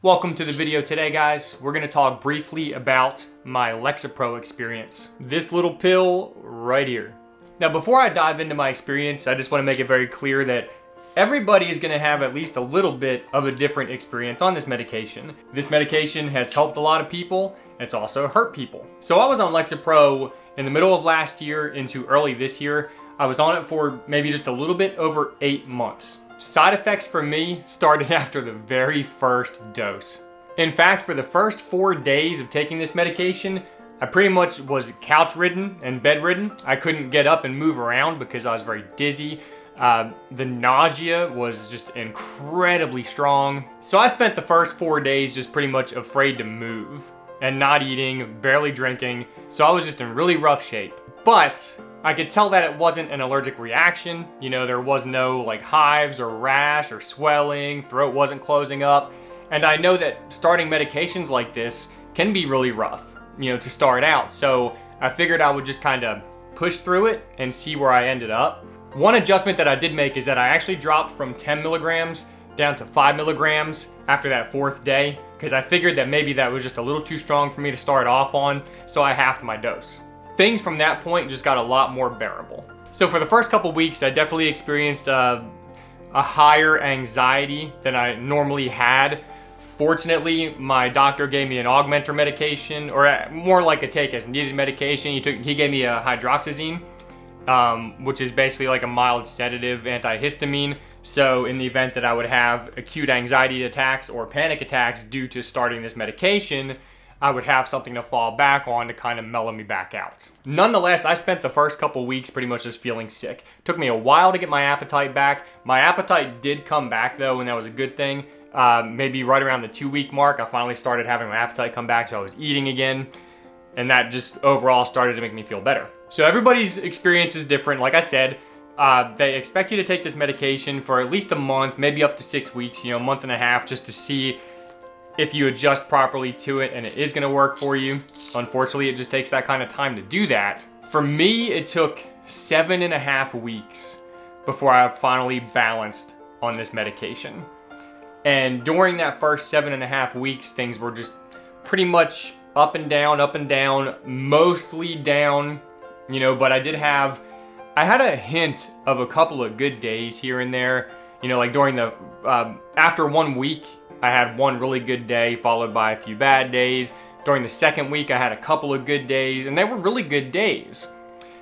Welcome to the video today, guys. We're going to talk briefly about my Lexapro experience. This little pill right here. Now, before I dive into my experience, I just want to make it very clear that everybody is going to have at least a little bit of a different experience on this medication. This medication has helped a lot of people. It's also hurt people. So I was on Lexapro in the middle of last year into early this year. I was on it for maybe just a little bit over 8 months. Side effects for me started after the very first dose. In fact, for the first 4 days of taking this medication, I pretty much was couch-ridden and bedridden. I couldn't get up and move around because I was very dizzy. The nausea was just incredibly strong. So I spent the first 4 days just pretty much afraid to move and not eating, barely drinking. So I was just in really rough shape. But I could tell that it wasn't an allergic reaction. You know, there was no like hives or rash or swelling, throat wasn't closing up. And I know that starting medications like this can be really rough, you know, to start out. So I figured I would just kind of push through it and see where I ended up. One adjustment that I did make is that I actually dropped from 10 milligrams down to 5 milligrams after that 4th day, because I figured that maybe that was just a little too strong for me to start off on, so I halved my dose. Things from that point just got a lot more bearable. So for the first couple weeks, I definitely experienced a higher anxiety than I normally had. Fortunately, my doctor gave me an augmenter medication, or more like a take as needed medication. He gave me a hydroxyzine, which is basically like a mild sedative antihistamine. So in the event that I would have acute anxiety attacks or panic attacks due to starting this medication, I would have something to fall back on to kind of mellow me back out. Nonetheless, I spent the first couple weeks pretty much just feeling sick. It took me a while to get my appetite back. My appetite did come back though, and that was a good thing. Maybe right around the 2-week mark, I finally started having my appetite come back, so I was eating again. And that just overall started to make me feel better. So everybody's experience is different. Like I said, they expect you to take this medication for at least a month, maybe up to 6 weeks, you know, a month and a half, just to see if you adjust properly to it and it is gonna work for you. Unfortunately, it just takes that kind of time to do that. For me, it took 7.5 weeks before I finally balanced on this medication. And during that first 7.5 weeks, things were just pretty much up and down, mostly down, you know, but I had a hint of a couple of good days here and there, you know, like during the, after 1 week, I had one really good day followed by a few bad days. During the second week, I had a couple of good days, and they were really good days,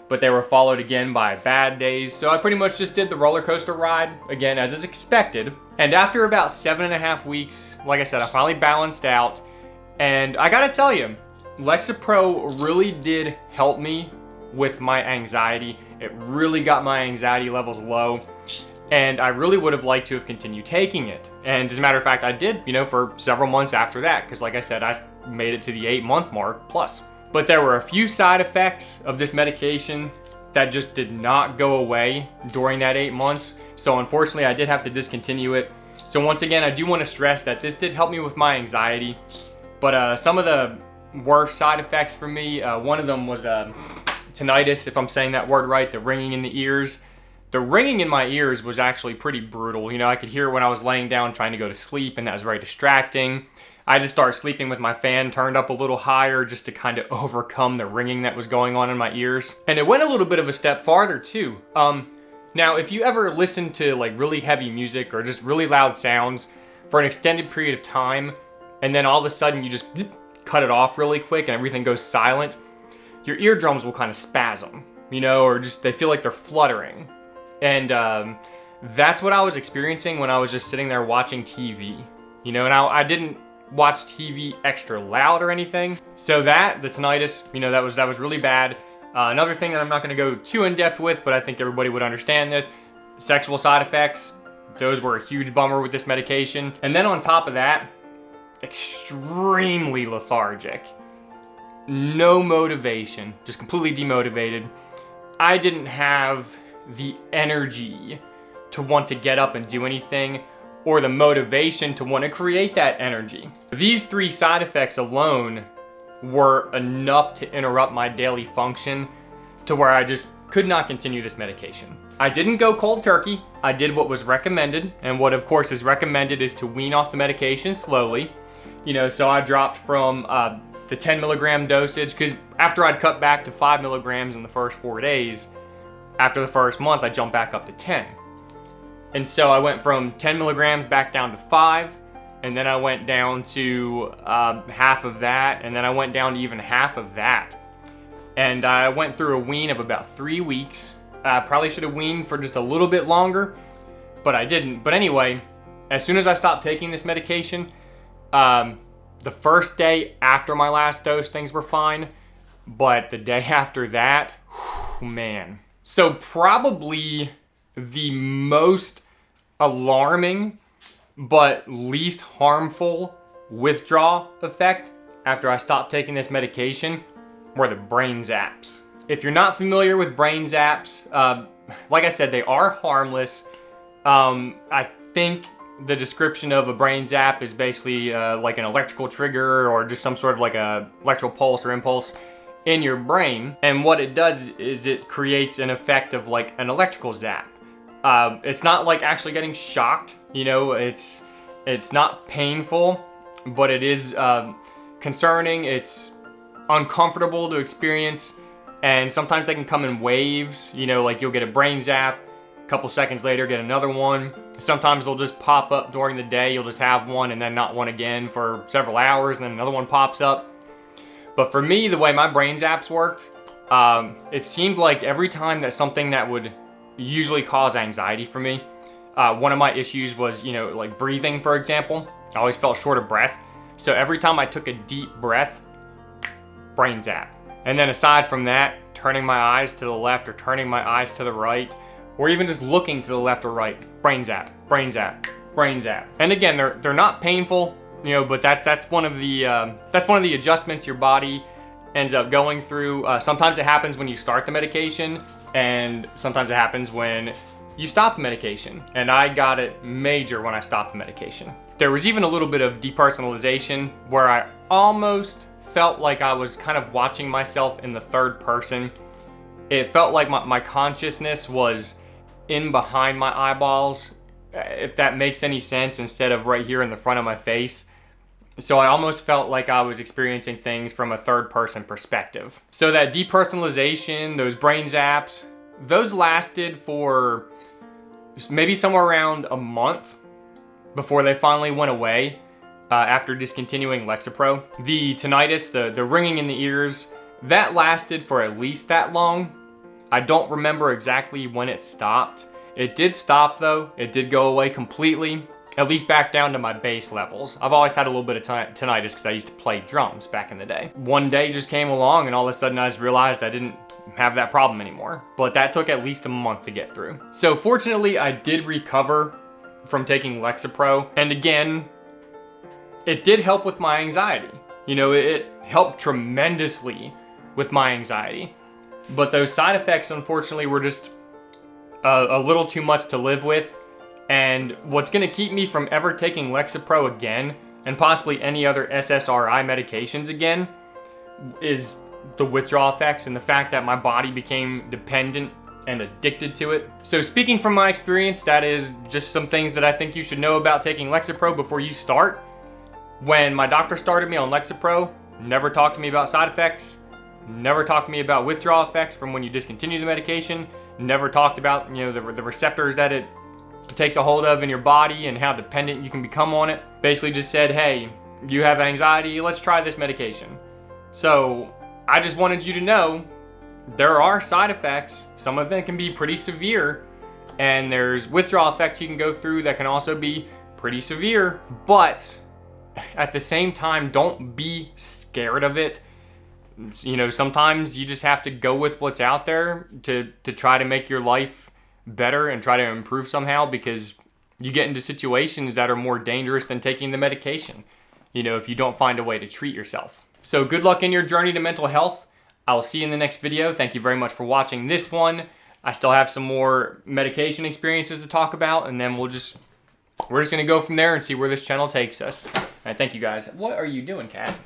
but they were followed again by bad days. So I pretty much just did the roller coaster ride again, as is expected. And after about 7.5 weeks, like I said, I finally balanced out. And I gotta tell you, Lexapro really did help me with my anxiety. It really got my anxiety levels low. And I really would have liked to have continued taking it. And as a matter of fact, I did, you know, for several months after that, because like I said, I made it to the 8-month mark plus. But there were a few side effects of this medication that just did not go away during that 8 months. So unfortunately, I did have to discontinue it. So once again, I do want to stress that this did help me with my anxiety. But some of the worst side effects for me, one of them was tinnitus, if I'm saying that word right, the ringing in the ears. The ringing in my ears was actually pretty brutal. You know, I could hear it when I was laying down trying to go to sleep, and that was very distracting. I had to start sleeping with my fan turned up a little higher just to kind of overcome the ringing that was going on in my ears. And it went a little bit of a step farther too. Now, if you ever listen to like really heavy music or just really loud sounds for an extended period of time, and then all of a sudden you just cut it off really quick and everything goes silent, your eardrums will kind of spasm, you know, or just they feel like they're fluttering. And that's what I was experiencing when I was just sitting there watching TV. You know, and I didn't watch TV extra loud or anything. So the tinnitus, you know, that was really bad. Another thing that I'm not going to go too in depth with, but I think everybody would understand this, sexual side effects. Those were a huge bummer with this medication. And then on top of that, extremely lethargic. No motivation, just completely demotivated. I didn't have the energy to want to get up and do anything, or the motivation to want to create that energy. These 3 side effects alone were enough to interrupt my daily function to where I just could not continue this medication. I didn't go cold turkey. I did what was recommended, and what of course is recommended is to wean off the medication slowly. You know, so I dropped from the 10 milligram dosage, because after I'd cut back to 5 milligrams in the first 4 days, after the first month, I jumped back up to 10. And so I went from 10 milligrams back down to 5, and then I went down to half of that, and then I went down to even half of that. And I went through a wean of about 3 weeks. I probably should have weaned for just a little bit longer, but I didn't. But anyway, as soon as I stopped taking this medication, the first day after my last dose, things were fine. But the day after that, whew, man. So probably the most alarming but least harmful withdrawal effect after I stopped taking this medication were the brain zaps. If you're not familiar with brain zaps, like I said, they are harmless. I think the description of a brain zap is basically like an electrical trigger or just some sort of like a electrical pulse or impulse in your brain. And what it does is it creates an effect of like an electrical zap. It's not like actually getting shocked, you know, it's not painful, but it is concerning. It's uncomfortable to experience, and sometimes they can come in waves, you know, like you'll get a brain zap, a couple seconds later get another one. Sometimes they'll just pop up during the day, you'll just have one and then not one again for several hours, and then another one pops up. But for me, the way my brain zaps worked, it seemed like every time that something that would usually cause anxiety for me, one of my issues was, you know, like breathing, for example. I always felt short of breath. So every time I took a deep breath, brain zap. And then aside from that, turning my eyes to the left or turning my eyes to the right, or even just looking to the left or right, brain zap, brain zap, brain zap. And again, they're not painful, you know, but that's one of the adjustments your body ends up going through. Sometimes it happens when you start the medication, and sometimes it happens when you stop the medication. And I got it major when I stopped the medication. There was even a little bit of depersonalization where I almost felt like I was kind of watching myself in the third person. It felt like my consciousness was in behind my eyeballs, if that makes any sense, instead of right here in the front of my face. So I almost felt like I was experiencing things from a third person perspective. So that depersonalization, those brain zaps, those lasted for maybe somewhere around a month before they finally went away after discontinuing Lexapro. The tinnitus, the ringing in the ears, that lasted for at least that long. I don't remember exactly when it stopped. It did stop though. It did go away completely, at least back down to my bass levels. I've always had a little bit of tinnitus because I used to play drums back in the day. One day just came along and all of a sudden I just realized I didn't have that problem anymore. But that took at least a month to get through. So fortunately I did recover from taking Lexapro. And again, it did help with my anxiety. You know, it helped tremendously with my anxiety. But those side effects, unfortunately, were just a little too much to live with. And what's going to keep me from ever taking Lexapro again, and possibly any other SSRI medications again, is the withdrawal effects and the fact that my body became dependent and addicted to it. So speaking from my experience, that is just some things that I think you should know about taking Lexapro before you start. When my doctor started me on Lexapro, never talked to me about side effects, never talked to me about withdrawal effects from when you discontinue the medication, never talked about, you know, the receptors that it takes a hold of in your body and how dependent you can become on it. Basically just said, hey, you have anxiety, let's try this medication. So I just wanted you to know there are side effects. Some of them can be pretty severe, and there's withdrawal effects you can go through that can also be pretty severe. But at the same time, don't be scared of it. You know, sometimes you just have to go with what's out there to try to make your life better and try to improve somehow, because you get into situations that are more dangerous than taking the medication, you know, if you don't find a way to treat yourself. So good luck in your journey to mental health. I'll see you in the next video. Thank you very much for watching this one. I still have some more medication experiences to talk about, and then we're just gonna go from there and see where this channel takes us. All right, thank you guys. What are you doing, cat?